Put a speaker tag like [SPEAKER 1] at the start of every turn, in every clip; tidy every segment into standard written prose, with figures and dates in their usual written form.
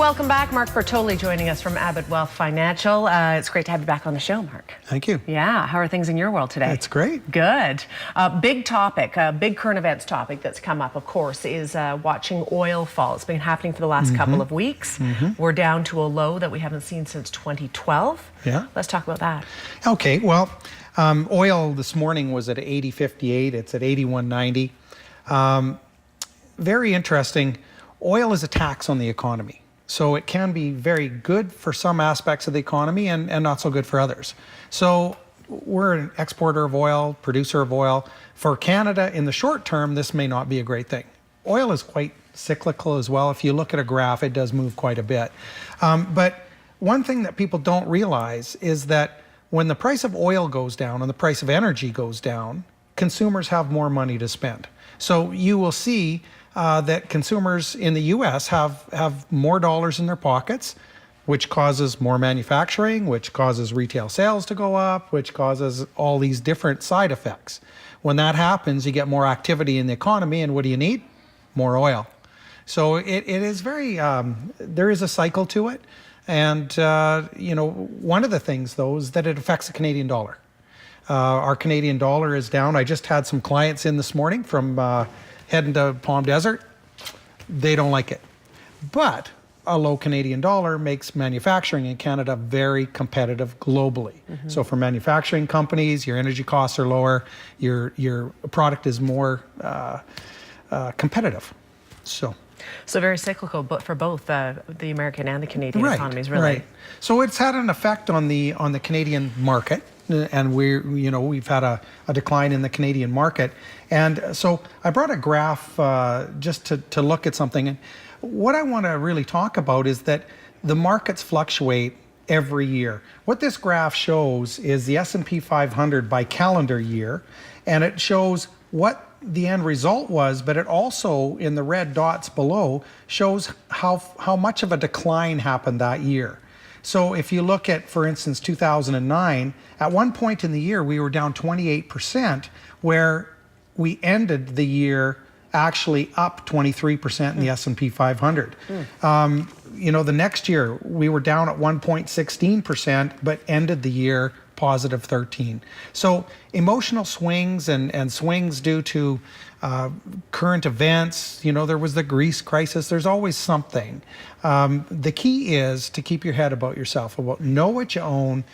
[SPEAKER 1] welcome back. Mark Bertoli joining us from Abbott Wealth Financial. It's great to have you back on the show, Mark.
[SPEAKER 2] Thank you.
[SPEAKER 1] Yeah, how are things in your world today?
[SPEAKER 2] It's great.
[SPEAKER 1] Good. Big topic, big current events topic that's come up, of course, is watching oil fall. It's been happening for the last couple of weeks. We're down to a low that we haven't seen since 2012.
[SPEAKER 2] Yeah.
[SPEAKER 1] Let's talk about that.
[SPEAKER 2] Okay, well, oil this morning was at 80.58. It's at 81.90. Very interesting. Oil is a tax on the economy. So it can be very good for some aspects of the economy and not so good for others. So we're an exporter of oil, producer of oil. For Canada, in the short term, this may not be a great thing. Oil is quite cyclical as well. If you look at a graph, it does move quite a bit. But one thing that people don't realize is that when the price of oil goes down and the price of energy goes down, consumers have more money to spend. So you will see that consumers in the US have more dollars in their pockets, which causes more manufacturing, which causes retail sales to go up, which causes all these different side effects. When that happens, you get more activity in the economy, and what do you need? More oil. So it is very, there is a cycle to it. And, you know, one of the things, though, is that it affects the Canadian dollar. Our Canadian dollar is down. I just had some clients in this morning from heading to Palm Desert. They don't like it. But a low Canadian dollar makes manufacturing in Canada very competitive globally. So for manufacturing companies, your energy costs are lower, your product is more competitive. So
[SPEAKER 1] very cyclical, but for both the American and the Canadian economies, really.
[SPEAKER 2] Right. So it's had an effect on the Canadian market, and we've had a decline in the Canadian market. And so I brought a graph just to look at something. And what I want to really talk about is that the markets fluctuate every year. What this graph shows is the S&P 500 by calendar year, and it shows what the end result was, but it also, in the red dots below, shows how much of a decline happened that year. So if you look at, for instance, 2009, at one point in the year, we were down 28%, where we ended the year actually up 23% in the S&P 500. You know, the next year, we were down at 1.16%, but ended the year positive 13. So emotional swings and swings due to current events. You know, there was the Greece crisis. There's always something. The key is to keep your head about yourself, know what you own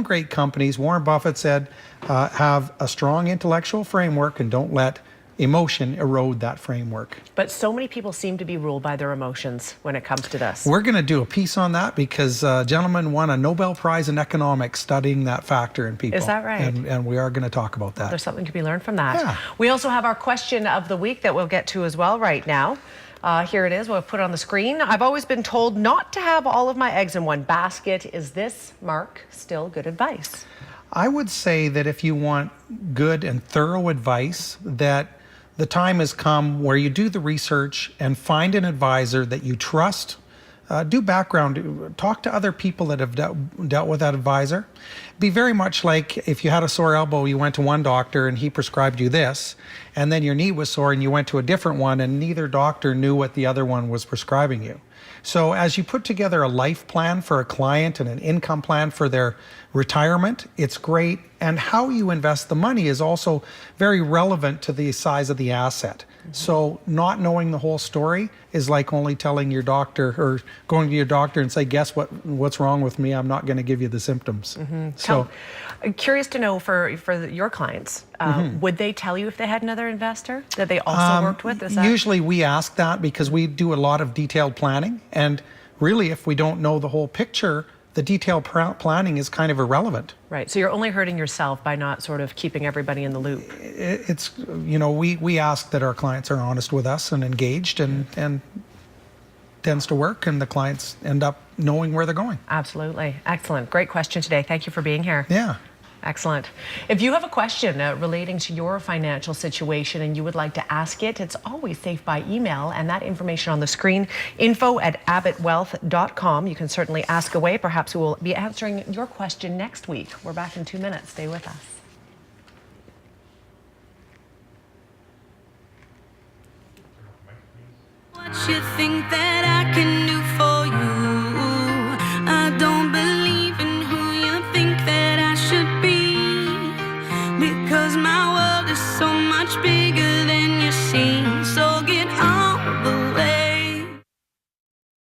[SPEAKER 2] great companies. Warren Buffett said, have a strong intellectual framework and don't let emotion erode that framework.
[SPEAKER 1] But so many people seem to be ruled by their emotions when it comes to this.
[SPEAKER 2] We're going to do a piece on that because a gentleman won a Nobel Prize in economics studying that factor in people.
[SPEAKER 1] Is that right?
[SPEAKER 2] And we are going to talk about that.
[SPEAKER 1] Well, there's something to be learned from that.
[SPEAKER 2] Yeah.
[SPEAKER 1] We also have our question of the week that we'll get to as well right now. Here it is. We'll put it on the screen. I've always been told not to have all of my eggs in one basket. Is this, Mark, still good advice?
[SPEAKER 2] I would say that if you want good and thorough advice, that the time has come where you do the research and find an advisor that you trust. Do background, talk to other people that have dealt with that advisor. Be very much like if you had a sore elbow, you went to one doctor and he prescribed you this, and then your knee was sore and you went to a different one and neither doctor knew what the other one was prescribing you. So as you put together a life plan for a client and an income plan for their retirement, it's great. And how you invest the money is also very relevant to the size of the asset. So not knowing the whole story is like only telling your doctor or going to your doctor and say, guess what's wrong with me? I'm not going to give you the symptoms. So
[SPEAKER 1] I'm curious to know for your clients, would they tell you if they had another investor that they also worked with? Is that...
[SPEAKER 2] Usually we ask that because we do a lot of detailed planning. And really, if we don't know the whole picture, the detailed planning is kind of irrelevant.
[SPEAKER 1] Right, so you're only hurting yourself by not sort of keeping everybody in the loop.
[SPEAKER 2] It's, you know, we ask that our clients are honest with us and engaged, and tends to work, and the clients end up knowing where they're going.
[SPEAKER 1] Absolutely, excellent. Great question today. Thank you for being here.
[SPEAKER 2] Yeah.
[SPEAKER 1] Excellent. If you have a question relating to your financial situation and you would like to ask it, it's always safe by email, and that information on the screen, info@abbottwealth.com. You can certainly ask away. Perhaps we will be answering your question next week. We're back in 2 minutes. Stay with us.
[SPEAKER 3] What you think that I can do for you? CFJC.